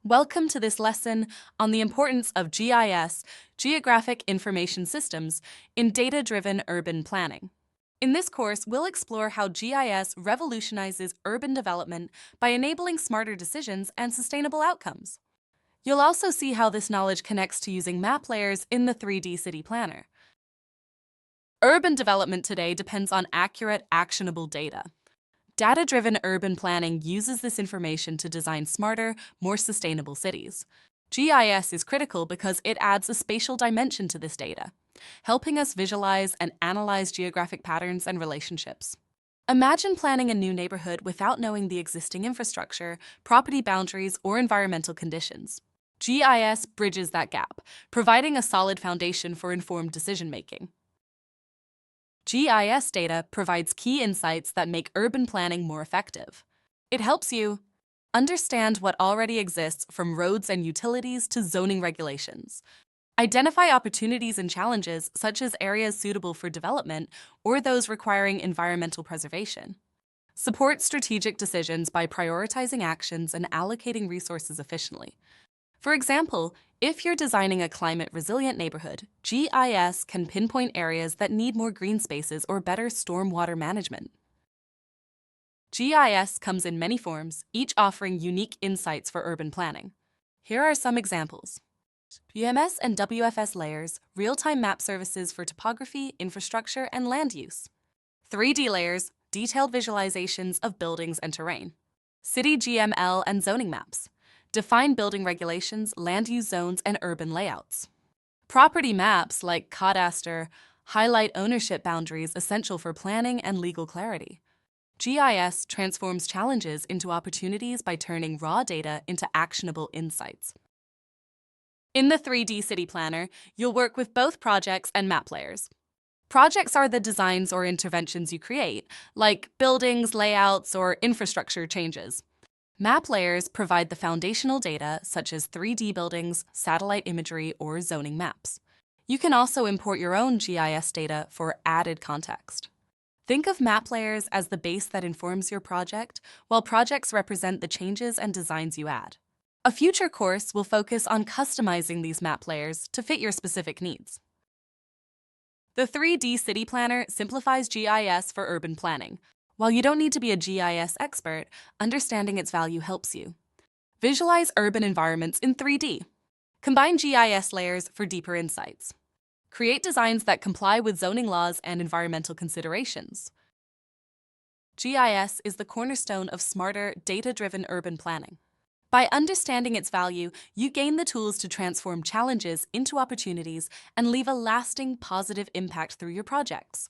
Welcome to this lesson on the importance of GIS, Geographic Information Systems, in data-driven urban planning. In this course, we'll explore how GIS revolutionizes urban development by enabling smarter decisions and sustainable outcomes. You'll also see how this knowledge connects to using map layers in the 3D city planner. Urban development today depends on accurate, actionable data. Data-driven urban planning uses this information to design smarter, more sustainable cities. GIS is critical because it adds a spatial dimension to this data, helping us visualize and analyze geographic patterns and relationships. Imagine planning a new neighborhood without knowing the existing infrastructure, property boundaries, or environmental conditions. GIS bridges that gap, providing a solid foundation for informed decision-making. GIS data provides key insights that make urban planning more effective. It helps you understand what already exists, from roads and utilities to zoning regulations. Identify opportunities and challenges, such as areas suitable for development or those requiring environmental preservation. Support strategic decisions by prioritizing actions and allocating resources efficiently. For example, if you're designing a climate-resilient neighborhood, GIS can pinpoint areas that need more green spaces or better stormwater management. GIS comes in many forms, each offering unique insights for urban planning. Here are some examples. UMS and WFS layers, real-time map services for topography, infrastructure, and land use. 3D layers, detailed visualizations of buildings and terrain. CityGML and zoning maps. Define building regulations, land use zones, and urban layouts. Property maps, like Kadaster, highlight ownership boundaries essential for planning and legal clarity. GIS transforms challenges into opportunities by turning raw data into actionable insights. In the 3D City Planner, you'll work with both projects and map layers. Projects are the designs or interventions you create, like buildings, layouts, or infrastructure changes. Map layers provide the foundational data, such as 3D buildings, satellite imagery, or zoning maps. You can also import your own GIS data for added context. Think of map layers as the base that informs your project, while projects represent the changes and designs you add. A future course will focus on customizing these map layers to fit your specific needs. The 3D City Planner simplifies GIS for urban planning. While you don't need to be a GIS expert, understanding its value helps you. Visualize urban environments in 3D. Combine GIS layers for deeper insights. Create designs that comply with zoning laws and environmental considerations. GIS is the cornerstone of smarter, data-driven urban planning. By understanding its value, you gain the tools to transform challenges into opportunities and leave a lasting, positive impact through your projects.